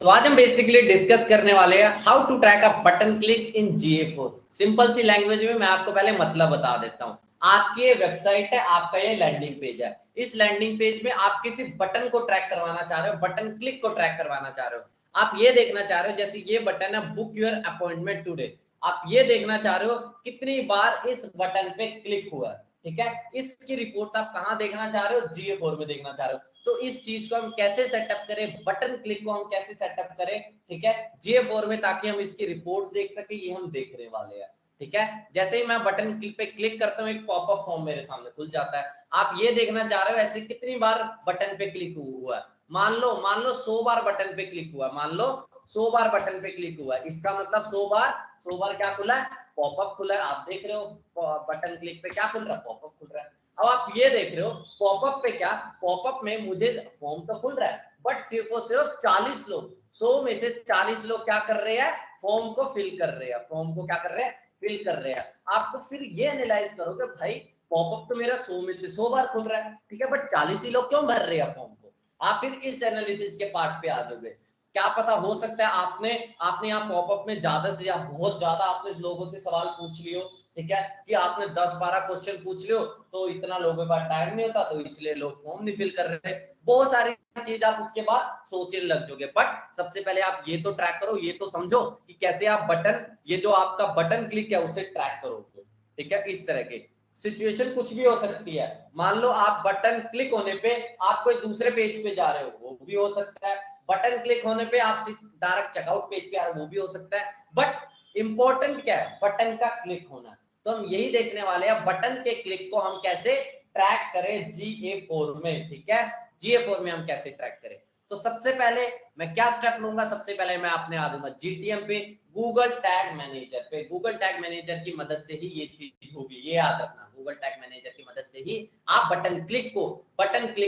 तो आज हम बेसिकली डिस्कस करने वाले हैं how to track a button click in GA4। Simple सी लैंग्वेज में मैं आपको पहले मतलब बता देता हूँ। आपकी ये वेबसाइट है, आपका ये लैंडिंग पेज है। इस लैंडिंग पेज में आप किसी बटन को ट्रैक करवाना चाह रहे हो, बटन क्लिक को ट्रैक करवाना चाह रहे हो। आप ये देखना चाह रहे हो, जैसे ये बटन है बुक योर अपॉइंटमेंट टुडे, आप ये देखना चाह रहे हो कितनी बार इस बटन पे क्लिक हुआ है। ठीक है, इसकी रिपोर्ट आप कहाँ देखना चाह रहे हो? GA4 में देखना चाह रहे हो। तो इस चीज को हम कैसे सेटअप करें, बटन क्लिक को हम कैसे सेटअप करें, ठीक है, GA4 में, ताकि हम इसकी रिपोर्ट देख सके, ये हम देखने वाले हैं। ठीक है, जैसे ही मैं बटन क्लिक पे क्लिक करता हूँ, एक पॉपअप फॉर्म मेरे सामने खुल जाता है। आप ये देखना चाह रहे हो ऐसे कितनी बार बटन पे क्लिक हुआ है। मान लो 100 बार बटन पे क्लिक हुआ, मान लो 100 बार बटन पे क्लिक हुआ, इसका मतलब 100 बार क्या खुला है? पॉपअप खुला है। आप देख रहे हो बटन क्लिक पे क्या खुल रहा है? पॉपअप खुल रहा है। अब आप ये देख रहे हो पॉपअप पे क्या, पॉपअप में मुझे फॉर्म तो खुल रहा है, बट सिर्फ और सिर्फ 40 लोग, 100 में से 40 लोग क्या कर रहे हैं? फॉर्म को फिल कर रहे हैं। फॉर्म को क्या कर रहे हैं? फिल कर रहे हैं। आपको फिर ये एनालाइज करो कि भाई पॉपअप तो मेरा 100 में से 100 बार खुल रहा है, ठीक है, बट 40 ही लोग क्यों भर रहे हैं फॉर्म को। आप फिर इस एनालिसिस के पार्ट पे आ जाओगे। क्या पता, हो सकता है आपने आपने यहाँ पॉपअप में ज्यादा से ज्यादा, बहुत ज्यादा आपने लोगों से सवाल पूछ लियो, ठीक है, कि आपने 10-12 क्वेश्चन पूछ लियो, तो इतना लोगों के पास टाइम नहीं होता, तो इसलिए लोग फॉर्म नहीं फिल कर रहे। बहुत सारी चीज आप उसके बाद सोचने लग जाओगे। बट सबसे पहले आप ये तो ट्रैक करो, ये तो समझो कि कैसे आप बटन, ये जो आपका बटन क्लिक है उसे ट्रैक करोगे। ठीक है, इस तरह के सिचुएशन कुछ भी हो सकती है। मान लो आप बटन क्लिक होने पे आप कोई दूसरे पेज पे जा रहे हो, वो भी हो सकता है। बटन क्लिक होने पे आप डायरेक्ट चेकआउट पेज पे आ रहे हो, वो भी हो सकता है। बट इंपॉर्टेंट क्या है? बटन का क्लिक होना। तो हम यही देखने वाले हैं, बटन के क्लिक को हम कैसे ट्रैक करें GA4 में। ठीक है, GA4 में हम कैसे ट्रैक करें। तो सबसे पहले मैं क्या स्टेप लूंगा? सबसे पहले मैं अपने आ दूंगा GTM पे, गूगल टैग मैनेजर पे। गूगल टैग मैनेजर की मदद से ही ये चीज होगी, ये याद रखना। गूगल टैग मैनेजर की मदद से ही आप बटन क्लिक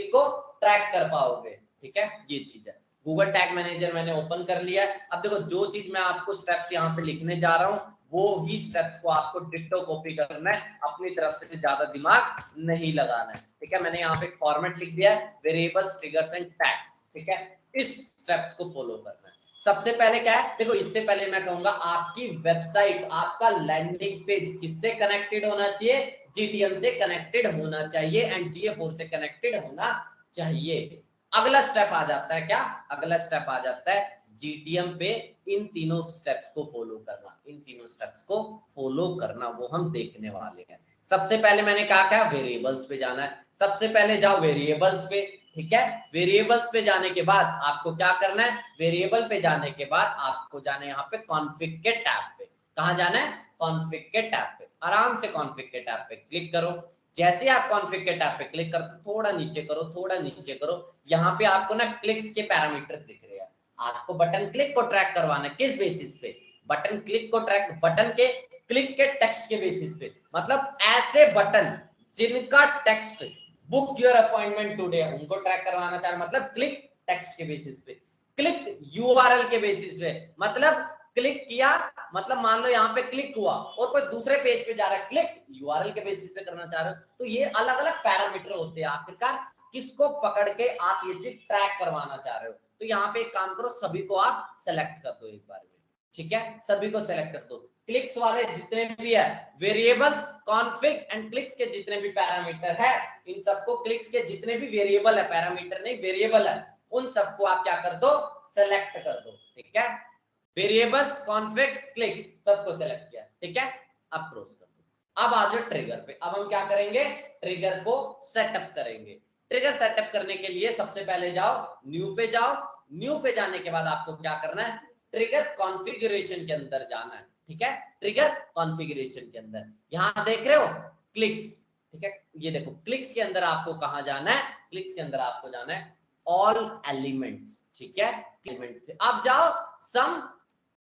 को ट्रैक कर पाओगे। ठीक है, ये चीज है। गूगल टैग मैनेजर मैंने ओपन कर लिया है। अब देखो, जो चीज मैं आपको स्टेप्स यहाँ पे लिखने जा रहा हूँ, वो ही स्टेप्स को आपको डिट्टो कॉपी करना है, अपनी तरफ से ज्यादा दिमाग नहीं लगाना है। ठीक है, मैंने यहाँ पे फॉर्मेट लिख दिया है, वेरिएबल्स, ट्रिगर्स एंड टैग्स। ठीक है, इस स्टेप्स को फॉलो करना है। सबसे पहले क्या है, देखो, इससे पहले मैं कहूंगा आपकी वेबसाइट, आपका लैंडिंग पेज किससे कनेक्टेड होना चाहिए? GTM से कनेक्टेड होना चाहिए एंड GA4 से कनेक्टेड होना चाहिए। अगला स्टेप आ जाता है क्या? अगला स्टेप आ जाता है GTM पे इन तीनों स्टेप्स को फॉलो करना। इन तीनों स्टेप्स को फॉलो करना वो हम देखने वाले हैं। सबसे पहले मैंने कहा क्या? वेरिएबल्स पे जाना है। सबसे पहले जाओ वेरिएबल्स पे। ठीक है, वेरिएबल्स पे जाने के बाद आपको क्या करना है? वेरिएबल पे जाने के बाद आपको जाना है यहाँ पे कॉन्फिग के टैब पे। कहाँ जाना है? कॉन्फिग के टैब पे। आराम से कॉन्फिग के टैब पे क्लिक करो। जैसे आप कॉन्फिग के टैब पे क्लिक करते हो, थोड़ा नीचे करो, थोड़ा नीचे करो, यहाँ पे आपको ना क्लिक्स के पैरामीटर्स दिख रहे हैं। आपको बटन क्लिक को ट्रैक करवाना है। किस बेसिस पे? बटन क्लिक को ट्रैक, बटन के क्लिक के टेक्स्ट के बेसिस पे। मतलब ऐसे बटन जिनका text book your appointment today उनको ट्रैक करवाना चाह रहे, मतलब क्लिक टेक्स्ट के बेसिस पे। क्लिक यूआरएल के बेसिस पे, मतलब क्लिक किया, मतलब मान लो यहाँ पे क्लिक हुआ और कोई दूसरे पेज पे जा रहा है, क्लिक यूआरएल के बेसिस पे करना चाह रहे हो। तो ये अलग अलग पैरामीटर होते हैं। आखिरकार किसको पकड़ के आप ये चीज ट्रैक करवाना चाह रहे हो। तो यहाँ पे एक काम करो, सभी को आप सेलेक्ट कर दो एक बार में। ठीक है, सभी को सेलेक्ट कर दो। क्लिक्स वाले जितने भी है, वेरिएबल्स, कॉन्फिग एंड क्लिक्स के जितने भी पैरामीटर है, इन सबको, क्लिक्स के जितने भी वेरिएबल है, पैरामीटर नहीं वेरिएबल है, उन सबको आप क्या कर दो? सेलेक्ट कर दो। ठीक है, वेरिएबल्स, कॉन्फिग्स, क्लिक्स सबको सेलेक्ट किया। ठीक है, अब क्लोज कर दो। अब आ जाओ ट्रिगर पे। अब हम क्या करेंगे? ट्रिगर को सेटअप करेंगे। ट्रिगर सेटअप करने के लिए सबसे पहले जाओ न्यू पे, जाओ न्यू पे जाने के बाद आपको क्या करना है? ट्रिगर कॉन्फ़िगरेशन के अंदर जाना है। ठीक है, ट्रिगर कॉन्फ़िगरेशन के अंदर यहां देख रहे हो क्लिक्स। ठीक है, ये देखो क्लिक्स के अंदर आपको कहां जाना है? क्लिक्स के अंदर आपको जाना है ऑल एलिमेंट्स। ठीक है, एलिमेंट्स पे आप जाओ, सम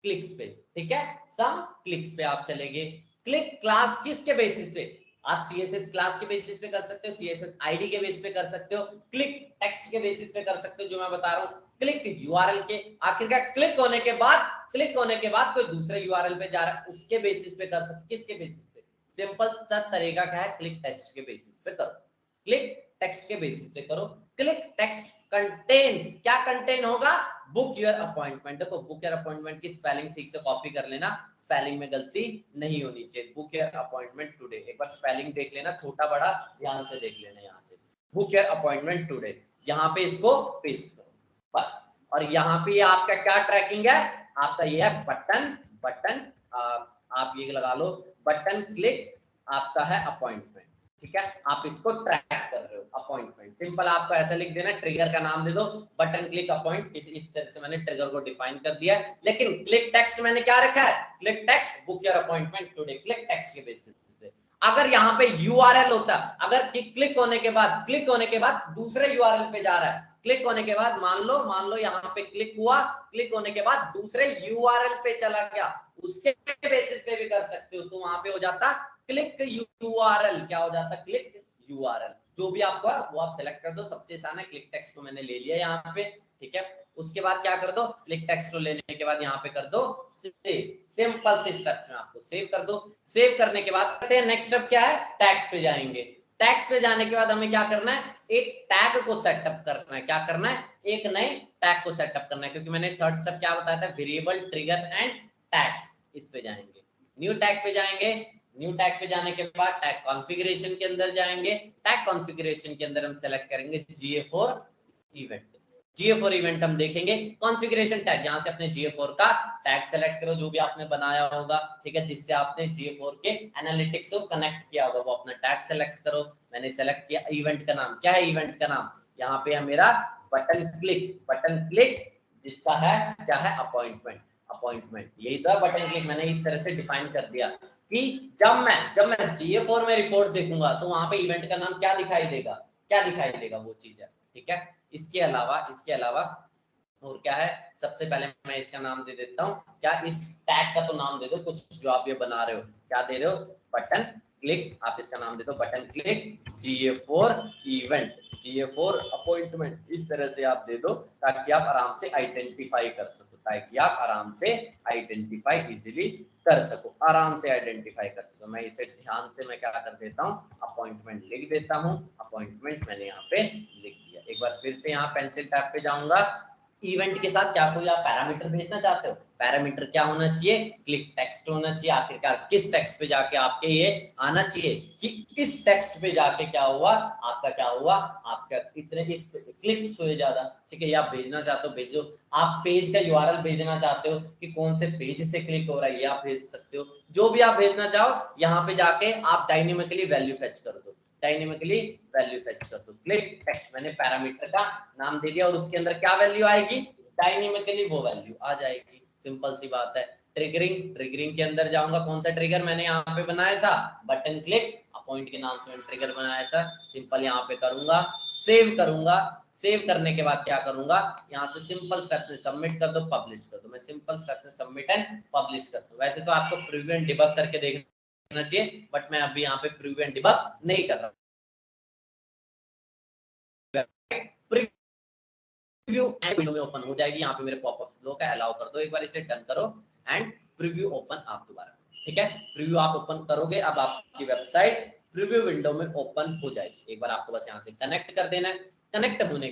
क्लिक्स पे। ठीक है, सम क्लिक्स पे आप चलेंगे। क्लिक क्लास किसके बेसिस पे? आप CSS क्लास के बेसिस पे कर सकते हो, CSS आईडी के बेसिस पे कर सकते हो, क्लिक टेक्स्ट के बेसिस पे कर सकते हो, जो मैं बता रहा हूं क्लिक यूआरएल के। आखिरकार क्लिक होने के बाद, क्लिक होने के बाद कोई दूसरे यूआरएल पे जा रहा है, उसके बेसिस पे कर सकते। किसके बेसिस पे? सिंपल सा तरीका क्या है? क्लिक टेक्स्ट के बेसिस पे करो। क्लिक टेक्स्ट के बेसिस पे करो। क्लिक टेक्स्ट कंटेन्स, क्या कंटेन होगा, बुक योर अपॉइंटमेंट। देखो बुक योर अपॉइंटमेंट की स्पेलिंग ठीक से कॉपी कर लेना, स्पेलिंग में गलती नहीं होनी चाहिए। बुक योर अपॉइंटमेंट टुडे, एक बार स्पेलिंग देख लेना, छोटा बड़ा ध्यान से देख लेना। यहाँ से बुक योर अपॉइंटमेंट टुडे, यहाँ पे इसको पेस्ट करो बस। और यहाँ पे आपका क्या ट्रैकिंग है, आपका ये है बटन, बटन आप ये लगा लो बटन क्लिक, आपका है अपॉइंटमेंट। ठीक है, आप इसको ट्रैक कर रहे हो अपॉइंटमेंट। सिंपल आपको ऐसा लिख देना, ट्रिगर का नाम दे दो बटन क्लिक अपॉइंट। इस तरह से मैंने ट्रिगर को डिफाइन कर दिया। लेकिन क्लिक टेक्स्ट मैंने क्या रखा है, click text book your appointment today, click text के बेसिस पे। अगर यहाँ पे यूआरएल होता, अगर क्लिक होने के बाद दूसरे यूआरएल पे जा रहा है, क्लिक होने के बाद मान लो यहाँ पे क्लिक हुआ, क्लिक होने के बाद दूसरे यूआरएल पे चला गया, उसके बेसिस पे भी कर सकते हो। तो वहां पे हो जाता क्लिक यूआरएल, क्या हो जाता क्लिक यूआरएल। जो भी आपको है वो आप सेलेक्ट कर दो, सबसे आसान है। क्लिक टेक्स्ट को मैंने ले लिया यहाँ पे, ठीक है। उसके बाद क्या कर दो, क्लिक टेक्स्ट को लेने के बाद यहाँ पे कर दो सेव। सिंपल से स्टेप में आपको सेव कर दो। सेव करने के बाद कहते हैं नेक्स्ट स्टेप क्या है, टैग्स पे जाएंगे। टैग्स पे जाने के बाद हमें क्या करना है, एक टैग को सेटअप करना है। क्या करना है, एक नए टैग को सेटअप करना है। क्योंकि मैंने थर्ड स्टेप क्या बताया था, वेरिएबल, ट्रिगर एंड टैग्स। इस पे जाएंगे, न्यू टैग पे जाएंगे। न्यू टैग पे जाने के बाद टैग कॉन्फ़िगरेशन के अंदर जाएंगे। टैग कॉन्फ़िगरेशन के अंदर हम सेलेक्ट करेंगे GA4 इवेंट। GA4 इवेंट हम देखेंगे। कॉन्फ़िगरेशन टैग, यहां से अपने GA4 का टैग सेलेक्ट करो जो भी आपने बनाया होगा, ठीक है, जिससे आपने GA4 के एनालिटिक्स को कनेक्ट किया होगा, वो अपना टैग सेलेक्ट करो। मैंने सेलेक्ट किया। इवेंट का नाम क्या है, इवेंट का नाम यहाँ पे है मेरा बटन क्लिक, बटन क्लिक जिसका है क्या है अपॉइंटमेंट, अपॉइंटमेंट यही तो है बटन क्लिक। मैंने इस तरह से डिफाइन कर दिया कि जब मैं GA4 में रिपोर्ट देखूंगा तो वहां पे इवेंट का नाम क्या दिखाई देगा, क्या दिखाई देगा वो चीज है, ठीक है। इसके अलावा और क्या है, सबसे पहले मैं इसका नाम दे देता हूँ, क्या इस टैग का तो नाम दे दो कुछ जो आप ये बना रहे हो, क्या दे रहे हो, बटन क्लिक। आप इसका नाम दे दो button click GA4 event, GA4 appointment. इस तरह से आप दे दो ताकि आप आराम से आइडेंटिफाई कर सको, ताकि आप आराम से आइडेंटिफाई इजीली कर सको, आराम से आइडेंटिफाई कर सको। मैं इसे ध्यान से मैं क्या कर देता हूँ, अपॉइंटमेंट लिख देता हूँ। अपॉइंटमेंट मैंने यहाँ पे लिख दिया। एक बार फिर से यहाँ पेंसिल टैब पे जाऊंगा। इवेंट के साथ क्या कोई आप पैरामीटर भेजना चाहते हो, पैरामीटर क्या होना चाहिए, क्लिक टेक्स्ट होना चाहिए। आखिरकार किस टेक्स्ट पे जाके आपके ये आना चाहिए कि इस टेक्स्ट पे जाके क्या हुआ, आपका क्या हुआ, आपका इतने इस क्लिक्स हुए ज्यादा, ठीक है। ये आप भेजना चाहते हो भेजो। आप पेज का यूआरएल भेजना चाहते हो कि कौन से पेज से क्लिक हो रहा है, ये आप भेज सकते हो। जो भी आप भेजना चाहो यहाँ पे जाके आप डायनेमिकली वैल्यू फेच कर दो, डायनेमिकली वैल्यू फेच कर दो। क्लिक टेक्स्ट मैंने पैरामीटर का नाम दे दिया और उसके अंदर क्या वैल्यू आएगी, डायनेमिकली वो वैल्यू आ जाएगी। सिंपल सी बात है। ट्रिगरिंग के अंदर जाऊंगा, कौन सा ट्रिगर मैंने यहाँ पे बनाया था, बटन क्लिक अपॉइंट के नाम से मैंने ट्रिगर बनाया था। सिंपल यहाँ पे करूंगा, सेव करूंगा। सेव करने के बाद क्या करूंगा, यहाँ से सिंपल स्टेप से सबमिट कर दो, पब्लिश कर दो। मैं सिंपल स्टेप से सबमिट एंड पब्लिश कर दो। वैसे तो आपको प्रीव्यू एंड डिबग करके देखना चाहिए, बट मैं अभी यहाँ पे प्रीव्यू एंड डिबग नहीं कर रहा। प्रीव्यू एंड विंडो में ओपन हो जाएगी। यहाँ पे मेरे पॉपअप फ्लो का अलाउ कर दो, एक बार इसे डन करो एंड प्रीव्यू ओपन आप दोबारा, ठीक है। प्रीव्यू आप ओपन करोगे, अब आपकी वेबसाइट प्रीव्यू विंडो में ओपन हो जाएगी। एक बार आपको बस यहाँ से कनेक्ट कर देना है। कनेक्ट होने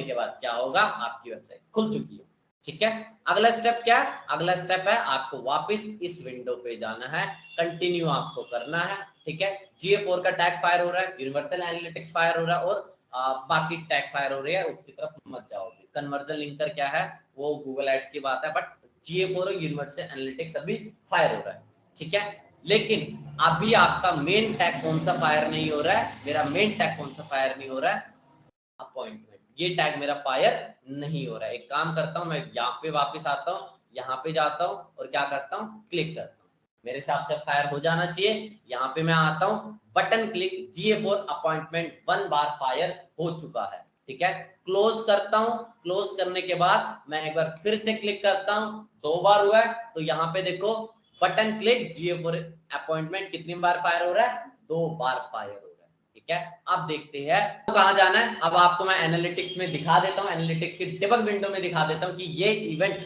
के बाद क्या होगा, आपकी वेबसाइट खुल चुकी है, ठीक है। अगला स्टेप क्या है, अगला स्टेप है आपको वापस इस विंडो पे जाना है, कंटिन्यू आपको करना है, ठीक है। GA4 का टैग फायर हो रहा है, यूनिवर्सल एनालिटिक्स फायर हो रहा है और बाकी टैग फायर हो रही है, उसकी तरफ मत जाओगे। कन्वर्जन लिंकर क्या है, वो गूगल एड्स की बात है, बट GA4 और यूनिवर्सल एनालिटिक्स अभी फायर हो रहा है, ठीक है। लेकिन अभी आपका मेन टैग कौन सा फायर नहीं हो रहा है, मेरा मेन टैग कौन सा फायर नहीं हो रहा है, अपॉइंटमेंट। ये टैग मेरा फायर नहीं हो रहा है। एक काम करता हूं, मैं यहाँ पे वापस आता हूँ, यहाँ पे जाता हूँ और क्या करता हूँ, क्लिक करता हूँ। मेरे हिसाब से फायर हो जाना चाहिए। यहाँ पे मैं आता हूँ, बटन क्लिक GA4 अपॉइंटमेंट 1 बार फायर हो चुका है, ठीक है। क्लोज करता हूँ। क्लोज करने के बाद मैं एक बार फिर से क्लिक करता हूँ, 2 बार हुआ है। तो यहाँ पे देखो बटन क्लिक GA4 अपॉइंटमेंट कितनी बार फायर हो रहा है, 2 बार फायर हो रहा है, ठीक है। अब देखते हैं तो कहाँ जाना है। अब आपको मैं एनालिटिक्स में दिखा देता हूँ, एनालिटिक्स की डिबग विंडो में दिखा देता हूँ कि ये इवेंट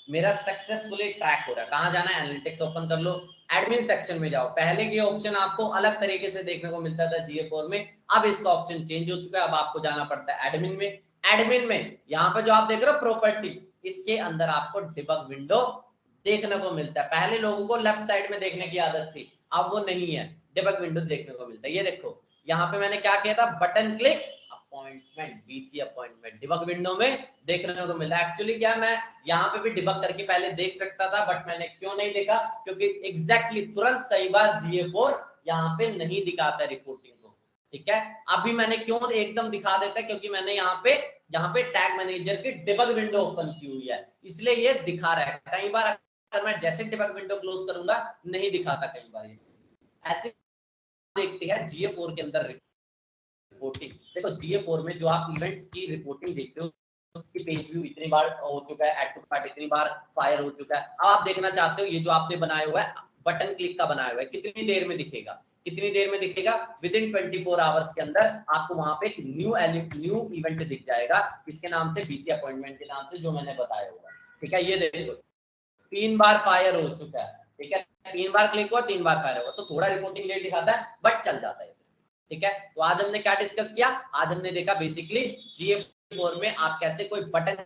मेरा सक्सेसफुली ट्रैक हो रहा है। कहाँ जाना है, एनालिटिक्स ओपन कर लो। एडमिन सेक्शन में जाओ। पहले ये ऑप्शन आपको अलग तरीके से देखने को मिलता था GA4 में, अब इसका ऑप्शन चेंज हो चुका है, अब आपको जाना पड़ता है एडमिन में। एडमिन में यहाँ पे जो आप देख रहे हो प्रॉपर्टी, इसके अंदर आपको डिबग विंडो देखने को मिलता है। पहले लोगों को लेफ्ट साइड में देखने की आदत थी, अब वो नहीं है, डिबग विंडो देखने को मिलता है। ये देखो यहाँ पे मैंने क्या किया था, button click appointment, BC appointment debug window में देखने को मिला। एक्चुअली क्या मैं यहाँ पे भी डिबग करके पहले देख सकता था, बट मैंने क्यों नहीं देखा, क्योंकि एग्जैक्टली तुरंत कई बार GA4 यहाँ पे नहीं दिखाता रिपोर्टिंग को, ठीक है। अभी मैंने क्यों एकदम दिखा देता, क्योंकि मैंने यहाँ पे टैग मैनेजर की डिबग विंडो ओपन की हुई है, इसलिए ये दिखा रहा है। कई बार अगर मैं जैसे डिबग विंडो क्लोज करूंगा नहीं दिखाता कई बार। ऐसे देखते हैं GA4 के अंदर रिपोर्टिंग। देखो GA4 में जो आप इवेंट्स की रिपोर्टिंग देखते हो, उसकी पेज व्यू इतनी बार हो चुका है, ऐड टू कार्ट इतनी बार फायर हो चुका है। अब आप देखना चाहते हो ये जो आपने बनाया हुआ है बटन क्लिक का बनाया हुआ है, कितनी देर में दिखेगा, कितनी देर में दिखेगा, विद इन 24 आवर्स के अंदर आपको वहां पे एक न्यू इवेंट दिख जाएगा, इसके नाम से BC अपॉइंटमेंट के नाम से, जो मैंने बताया हुआ, ठीक है। ये देखो 3 बार फायर हो चुका है, ठीक है, 3 बार क्लिक हुआ, 3 बार फायर हुआ, तो थोड़ा रिपोर्टिंग लेट दिखाता है बट चल जाता है, ठीक है। तो आज हमने क्या डिस्कस किया, आज हमने देखा बेसिकली GA4 में आप कैसे कोई बटन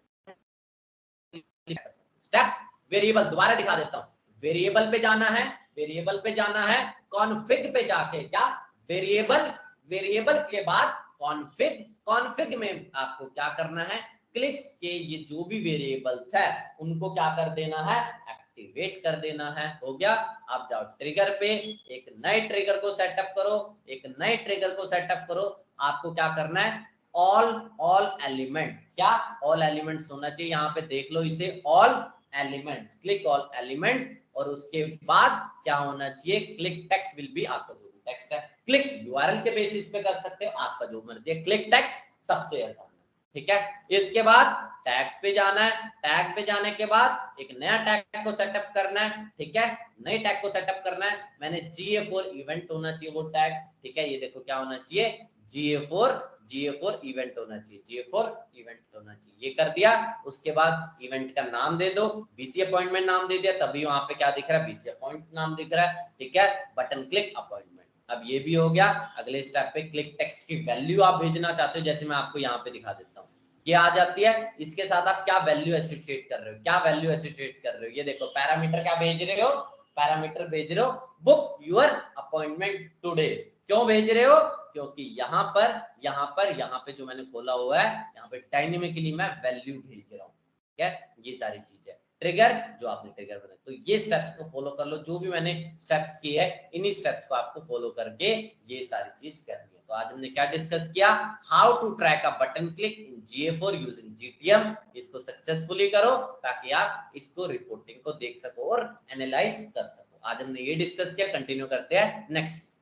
स्टेप्स, वेरिएबल दोबारा दिखा देता हूं, वेरिएबल पे जाना है, वेरिएबल पे जाना है, कॉन्फिग पे जाके क्या, वेरिएबल के बाद कॉन्फिग, कॉन्फिग में आपको क्या करना है, क्लिक्स के ये जो भी वेरिएबल्स है उनको क्या कर देना है, एक्टिवेट कर देना है। हो गया। आप जाओ ट्रिगर पे, एक नए ट्रिगर को सेटअप करो, एक नए ट्रिगर को सेटअप करो। आपको क्या करना है, ऑल एलिमेंट्स, क्या ऑल एलिमेंट्स होना चाहिए, यहाँ पे देख लो इसे, all elements, click all elements, और उसके बाद क्या होना चाहिए, क्लिक टेक्स्ट विल बी, आपका जो भी टेक्स्ट है, क्लिक URL के बेसिस पे कर सकते हो, आपका जो मर्जी है, क्लिक टेक्स्ट सबसे आसान, ठीक है। इसके बाद टैग्स पे जाना है, टैग पे जाने के बाद एक नया टैग को सेटअप करना है, ठीक है, नए टैग को सेटअप करना है। मैंने GA4 इवेंट होना चाहिए वो टैग, ठीक है। ये देखो क्या होना चाहिए, GA4 इवेंट होना चाहिए, GA4 इवेंट होना चाहिए, ये कर दिया। उसके बाद इवेंट का नाम दे दो, BC अपॉइंटमेंट नाम दे दिया, तभी वहां पे क्या दिख रहा है, BC अपॉइंटमेंट नाम दिख रहा है, ठीक है, बटन क्लिक अपॉइंटमेंट। अब ये भी हो गया। अगले स्टेप पे क्लिक टेक्स्ट की वैल्यू आप भेजना चाहते हो, जैसे मैं आपको यहाँ पे दिखा देता हूँ, ये आ जाती है। इसके साथ आप क्या वैल्यू एसोसिएट कर रहे हो, क्या वैल्यू एसोसिएट कर रहे हो, ये देखो पैरामीटर क्या भेज रहे हो, पैरामीटर भेज रहे हो, बुक यूर अपॉइंटमेंट टुडे। क्यों भेज रहे हो, क्योंकि यहाँ पे जो मैंने खोला हुआ है, यहाँ पे डायनेमिकली मैं वैल्यू भेज रहा हूँ, ठीक है। ये सारी चीज है, ट्रिगर जो आपने ट्रिगर बनाया, तो ये स्टेप्स को फॉलो कर लो, जो भी मैंने स्टेप्स किए हैं इन्हीं स्टेप्स को आपको फॉलो करके ये सारी चीज करनी है। तो आज हमने क्या डिस्कस किया, how to track a button click in GA4 using GTM। इसको सक्सेसफुली करो ताकि आप इसको रिपोर्टिंग को देख सको और एनालाइज कर सको। आज हमने ये डिस्कस किया, कंटिन्यू करते हैं नेक्स्ट।